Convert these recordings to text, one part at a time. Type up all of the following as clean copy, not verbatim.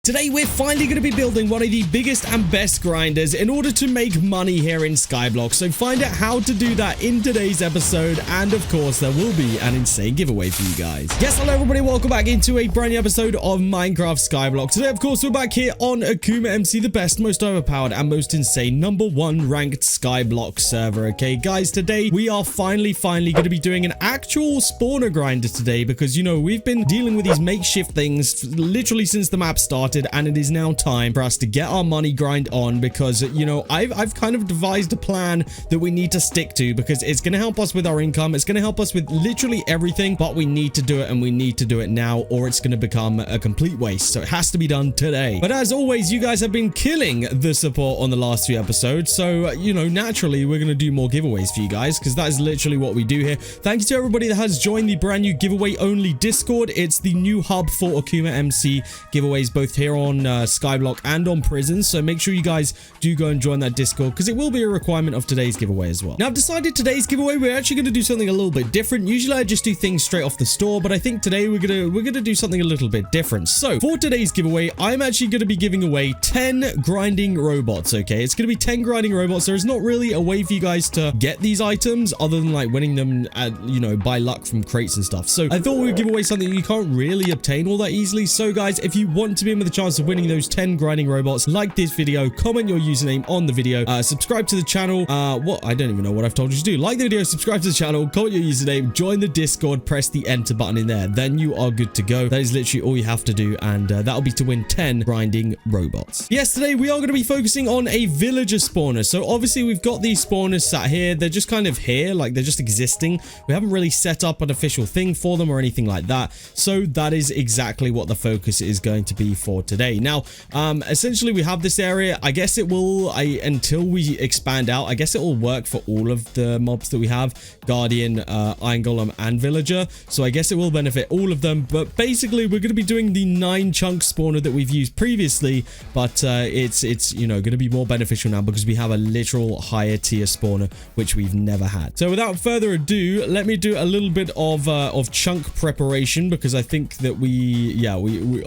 Today we're finally going to be building one of the biggest and best grinders in order to make money here in Skyblock. So find out how to do that in today's episode, and of course there will be an insane giveaway for you guys. Yes, hello everybody, welcome back into a brand new episode of Minecraft Skyblock. Today of course we're back here on AkumaMC, the best, most overpowered and most insane #1 ranked Skyblock server. Okay guys, today we are finally going to be doing an actual spawner grinder today, because you know we've been dealing with these makeshift things literally since the map started. And it is now time for us to get our money grind on, because you know I've kind of devised a plan that we need to stick to, because it's going to help us with our income, it's going to help us with literally everything, but we need to do it, and we need to do it now, or it's going to become a complete waste. So it has to be done today. But as always, you guys have been killing the support on the last few episodes, so you know naturally we're going to do more giveaways for you guys, because that is literally what we do here. Thank you to everybody that has joined the brand new giveaway only Discord. It's the new hub for AkumaMC giveaways, both here on Skyblock and on Prison, so make sure you guys do go and join that Discord, because it will be a requirement of today's giveaway as well. Now I've decided today's giveaway we're actually going to do something a little bit different. Usually I just do things straight off the store, but I think today we're gonna do something a little bit different. So for today's giveaway, I'm actually going to be giving away 10 grinding robots. Okay, it's going to be 10 grinding robots. There is not really a way for you guys to get these items other than like winning them at, you know, by luck from crates and stuff. So I thought we would give away something you can't really obtain all that easily. So guys, if you want to be in with a chance of winning those 10 grinding robots, like this video, comment your username on the video, subscribe to the channel. I don't even know what I've told you to do. Like the video, subscribe to the channel, comment your username, join the Discord, press the enter button in there, then you are good to go. That is literally all you have to do, and that'll be to win 10 grinding robots. Yes, today we are going to be focusing on a villager spawner. So obviously we've got these spawners sat here, they're just kind of here, like they're just existing. We haven't really set up an official thing for them or anything like that, so that is exactly what the focus is going to be for today. Now essentially we have this area. I guess it will, until we expand out, I guess it will work for all of the mobs that we have, Guardian, Iron Golem and Villager, so I guess it will benefit all of them. But basically we're going to be doing the 9 chunk spawner that we've used previously, but it's you know going to be more beneficial now because we have a literal higher tier spawner which we've never had. So without further ado, let me do a little bit of chunk preparation, because I think that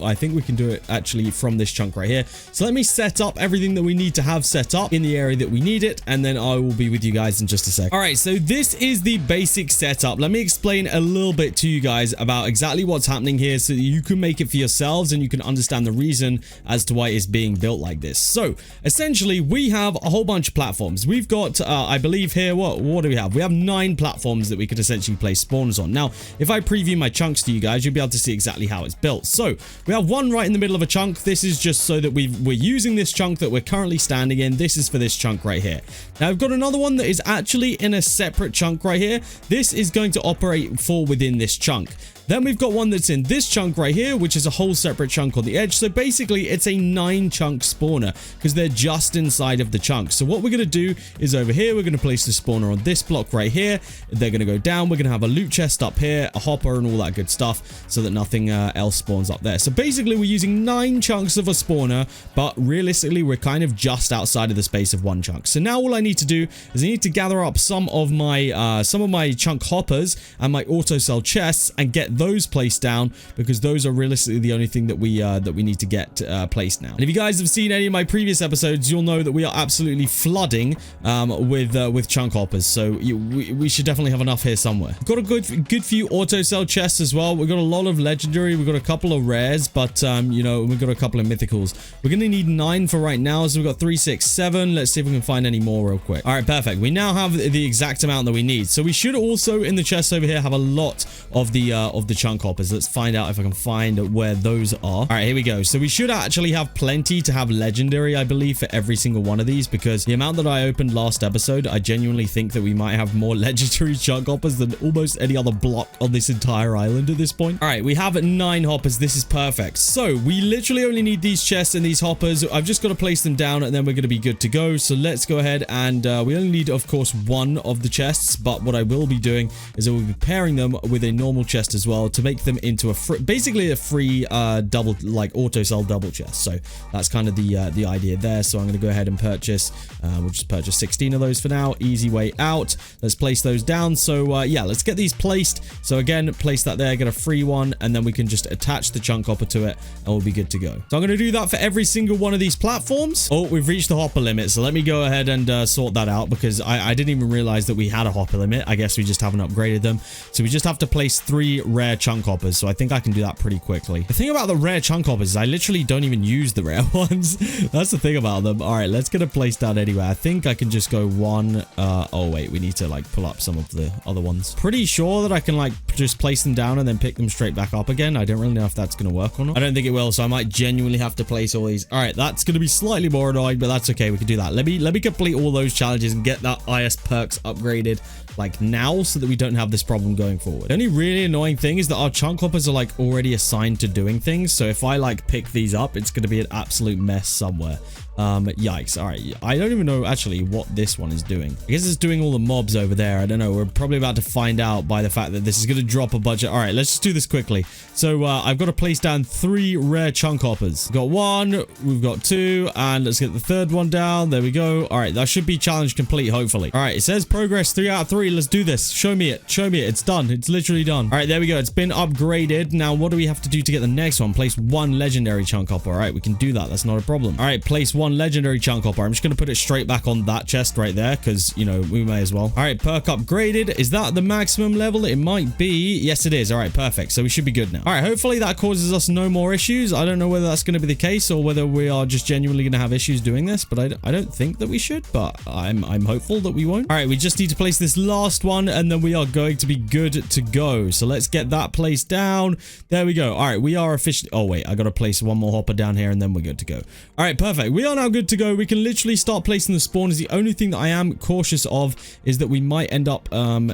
I think we can do it actually from this chunk right here. So let me set up everything that we need to have set up in the area that we need it, and then I will be with you guys in just a sec. All right, so this is the basic setup. Let me explain a little bit to you guys about exactly what's happening here, so that you can make it for yourselves and you can understand the reason as to why it's being built like this. So essentially we have a whole bunch of platforms. We've got I believe here, what do we have? We have 9 platforms that we could essentially place spawners on. Now if I preview my chunks to you guys, you'll be able to see exactly how it's built. So we have one right in the middle of a chunk. This is just so that we're using this chunk that we're currently standing in. This is for this chunk right here. Now I've got another one that is actually in a separate chunk right here. This is going to operate for within this chunk. Then we've got one that's in this chunk right here, which is a whole separate chunk on the edge. So basically it's a 9 chunk spawner because they're just inside of the chunk. So what we're going to do is over here, we're going to place the spawner on this block right here. They're going to go down. We're going to have a loot chest up here, a hopper and all that good stuff, so that nothing else spawns up there. So basically we're using 9 chunks of a spawner, but realistically we're kind of just outside of the space of 1 chunk. So now all I need to do is I need to gather up some of my chunk hoppers and my auto cell chests and get those placed down, because those are realistically the only thing that we need to get placed now. And if you guys have seen any of my previous episodes, you'll know that we are absolutely flooding with chunk hoppers, so we should definitely have enough here somewhere. We've got a good few auto cell chests as well. We've got a lot of legendary, we've got a couple of rares, but you know, we've got a couple of mythicals. We're gonna need 9 for right now, so we've got 3, 6, 7. Let's see if we can find any more real quick. All right, perfect. We now have the exact amount that we need, so we should also in the chest over here have a lot of the chunk hoppers. Let's find out if I can find where those are. All right, here we go. So we should actually have plenty to have legendary, I believe, for every single one of these, because the amount that I opened last episode, I genuinely think that we might have more legendary chunk hoppers than almost any other block on this entire island at this point. All right, we have 9 hoppers. This is perfect. So we literally only need these chests and these hoppers. I've just got to place them down and then we're going to be good to go. So let's go ahead and we only need, of course, 1 of the chests, but what I will be doing is I will be pairing them with a normal chest as well. well to make them into basically a free double, like auto sell double chest. So that's kind of the idea there. So I'm going to go ahead and purchase, we'll just purchase 16 of those for now. Easy way out. Let's place those down. So yeah, let's get these placed. So again, place that there, get a free one, and then we can just attach the chunk hopper to it and we'll be good to go. So I'm going to do that for every single one of these platforms. Oh, we've reached the hopper limit. So let me go ahead and sort that out, because I didn't even realize that we had a hopper limit. I guess we just haven't upgraded them. So we just have to place 3 rare chunk hoppers. So I think I can do that pretty quickly. The thing about the rare chunk hoppers is I literally don't even use the rare ones. That's the thing about them. All right, let's get a place down anyway. I think I can just go one. Oh wait, we need to like pull up some of the other ones. Pretty sure that I can like just place them down and then pick them straight back up again. I don't really know if that's going to work or not. I don't think it will, so I might genuinely have to place all these. All right, that's going to be slightly more annoying, but that's okay. We can do that. Let me complete all those challenges and get that IS perks upgraded like now, so that we don't have this problem going forward. The only really annoying thing is that our chunk hoppers are like already assigned to doing things. So if I like pick these up, it's going to be an absolute mess somewhere. Yikes. All right, I don't even know actually what this one is doing. I guess it's doing all the mobs over there. I don't know. We're probably about to find out by the fact that this is going to drop a budget. All right, let's just do this quickly. So I've got to place down 3 rare chunk hoppers. We've got 1, we've got 2, and let's get the 3rd one down. There we go. All right, that should be challenge complete, hopefully. All right, it says progress 3 out of 3. Let's do this. Show me it. Show me it. It's done. It's literally done. All right, there we go. It's been upgraded. Now, what do we have to do to get the next one? Place 1 legendary chunk hopper. All right, we can do that. That's not a problem. All right, place 1 legendary chunk hopper. I'm just going to put it straight back on that chest right there, because, you know, we may as well. All right, perk upgraded. Is that the maximum level? It might be. Yes, it is. All right, perfect. So we should be good now. All right, hopefully that causes us no more issues. I don't know whether that's going to be the case or whether we are just genuinely going to have issues doing this, but I don't think that we should, but I'm hopeful that we won't. All right, we just need to place this last one and then we are going to be good to go. So let's get that placed down. There we go. All right, we are officially... Oh, wait, I got to place 1 more hopper down here and then we're good to go. All right, perfect. We are now good to go. We can literally start placing the spawners. The only thing that I am cautious of is that we might end up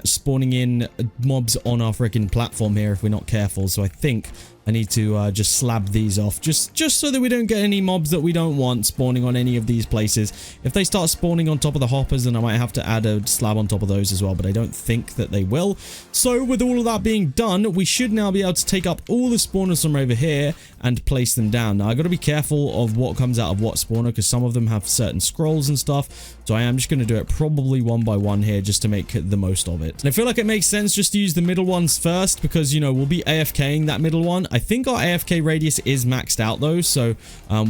spawning in mobs on our freaking platform here if we're not careful. So I think I need to just slab these off just so that we don't get any mobs that we don't want spawning on any of these places. If they start spawning on top of the hoppers, then I might have to add a slab on top of those as well, but I don't think that they will. So with all of that being done, we should now be able to take up all the spawners from over here and place them down. Now I got to be careful of what comes out of what spawner, because some of them have certain scrolls and stuff. So I am just going to do it probably one by one here just to make the most of it. And I feel like it makes sense just to use the middle ones first, because, you know, we'll be AFKing that middle one. I think our AFK radius is maxed out though, so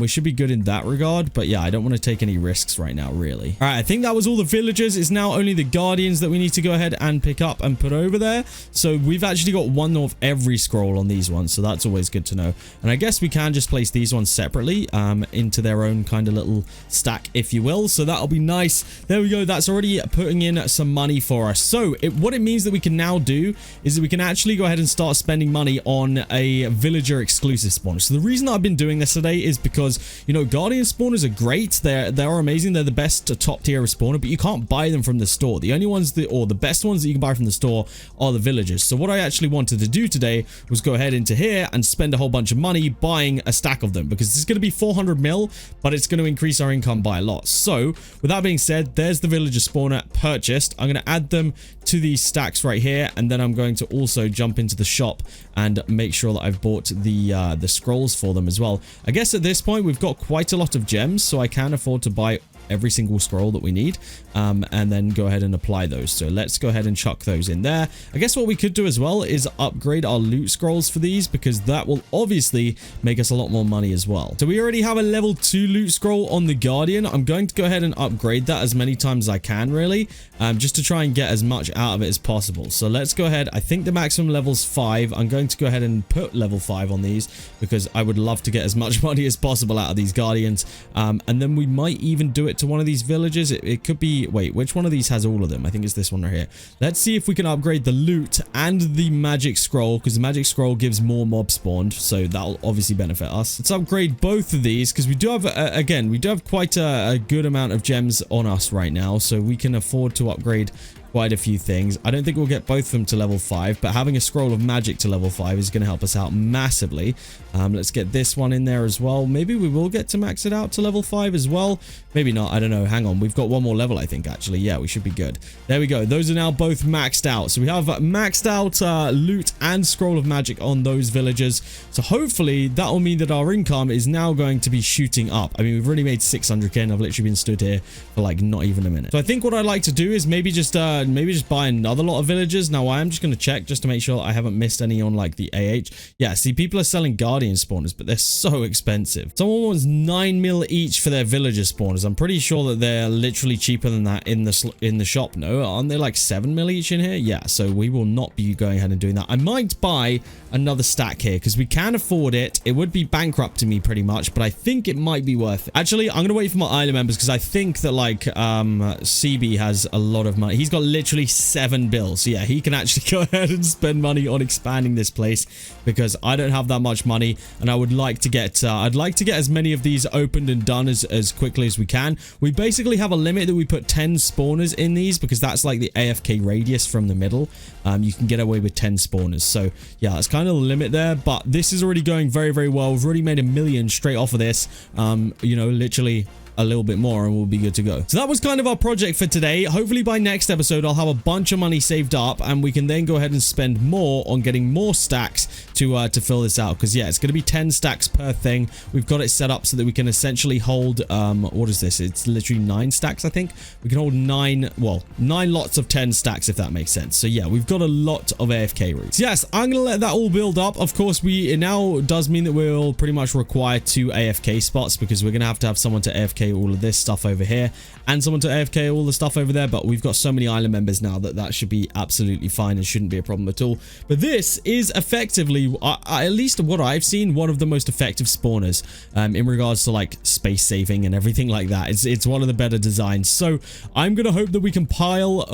we should be good in that regard. But yeah, I don't want to take any risks right now, really. All right, I think that was all the villagers. It's now only the guardians that we need to go ahead and pick up and put over there. So we've actually got 1 of every scroll on these ones, so that's always good to know. And I guess we can just place these ones separately into their own kind of little stack, if you will. So that'll be nice. There we go. That's already putting in some money for us. So what it means that we can now do is that we can actually go ahead and start spending money on a villager exclusive spawner. So the reason I've been doing this today is because, you know, guardian spawners are great. They are amazing. They're the best top tier spawner, but you can't buy them from the store. The only ones or the best ones that you can buy from the store are the villagers. So what I actually wanted to do today was go ahead into here and spend a whole bunch of money buying a stack of them, because this is going to be 400 mil, but it's going to increase our income by a lot. So with that being said, there's the villager spawner purchased. I'm going to add them to these stacks right here, and then I'm going to also jump into the shop and make sure that I've bought the scrolls for them as well. I guess at this point we've got quite a lot of gems, so I can afford to buy every single scroll that we need, and then go ahead and apply those. So let's go ahead and chuck those in there. I guess what we could do as well is upgrade our loot scrolls for these, because that will obviously make us a lot more money as well. So we already have a level 2 loot scroll on the Guardian. I'm going to go ahead and upgrade that as many times as I can, really, just to try and get as much out of it as possible. So let's go ahead. I think the maximum level's 5. I'm going to go ahead and put level 5 on these, because I would love to get as much money as possible out of these Guardians. And then we might even do it to one of these villagers. It could be, wait, which one of these has all of them? I think it's this one right here. Let's see if we can upgrade the loot and the magic scroll, because the magic scroll gives more mob spawned, so that'll obviously benefit us. Let's upgrade both of these, because we do have again, we do have quite a good amount of gems on us right now, so we can afford to upgrade quite a few things. I don't think we'll get both of them to level 5, but having a scroll of magic to level 5 is going to help us out massively. Let's get this one in there as well. Maybe we will get to max it out to level 5 as well. Maybe not. I don't know. Hang on. We've got one more level, I think, actually. Yeah, we should be good. There we go. Those are now both maxed out. So we have maxed out loot and scroll of magic on those villagers. So hopefully that will mean that our income is now going to be shooting up. I mean, we've already made 600k and I've literally been stood here for like not even a minute. So I think what I'd like to do is maybe just buy another lot of villagers. Now I am just going to check just to make sure I haven't missed any on like the AH. Yeah, see, people are selling guardian spawners, but they're so expensive. Someone wants 9 mil each for their villager spawners. I'm pretty sure that they're literally cheaper than that in the shop. No, aren't they like 7 mil each in here? Yeah, so we will not be going ahead and doing that. I might buy another stack here because we can afford it. It would be bankrupting me pretty much, but I think it might be worth it. Actually, I'm going to wait for my island members because I think that like CB has a lot of money. He's got literally 7 bills. So yeah, he can actually go ahead and spend money on expanding this place because I don't have that much money and I would like to get I'd like to get as many of these opened and done as quickly as we can. We basically have a limit that we put 10 spawners in these because that's like the AFK radius from the middle. You can get away with 10 spawners. So yeah, that's kind of the limit there, but this is already going very, very well. We've already made $1 million straight off of this. You know, literally a little bit more and we'll be good to go. So that was kind of our project for today. Hopefully by next episode I'll have a bunch of money saved up and we can then go ahead and spend more on getting more stacks to fill this out, because yeah, it's going to be 10 stacks per thing. We've got it set up so that we can essentially hold what is this? It's literally 9 stacks. I think we can hold 9 lots of 10 stacks, if that makes sense. So yeah, we've got a lot of AFK routes. Yes, I'm gonna let that all build up. Of course, it now does mean that we'll pretty much require 2 AFK spots because we're gonna have to have someone to AFK all of this stuff over here and someone to AFK all the stuff over there, but we've got so many island members now that should be absolutely fine and shouldn't be a problem at all. But this is effectively, at least what I've seen, one of the most effective spawners in regards to like space saving and everything like that. It's one of the better designs. So I'm gonna hope that we can pile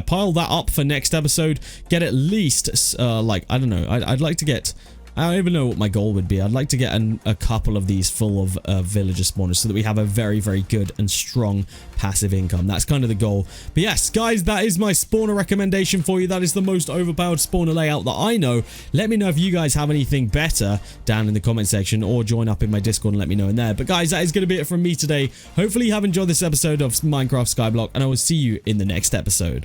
pile that up for next episode, get at least like, I don't know, I'd like to get, I don't even know what my goal would be. I'd like to get a couple of these full of villager spawners so that we have a very, very good and strong passive income. That's kind of the goal. But yes, guys, that is my spawner recommendation for you. That is the most overpowered spawner layout that I know. Let me know if you guys have anything better down in the comment section or join up in my Discord and let me know in there. But guys, that is going to be it from me today. Hopefully you have enjoyed this episode of Minecraft Skyblock and I will see you in the next episode.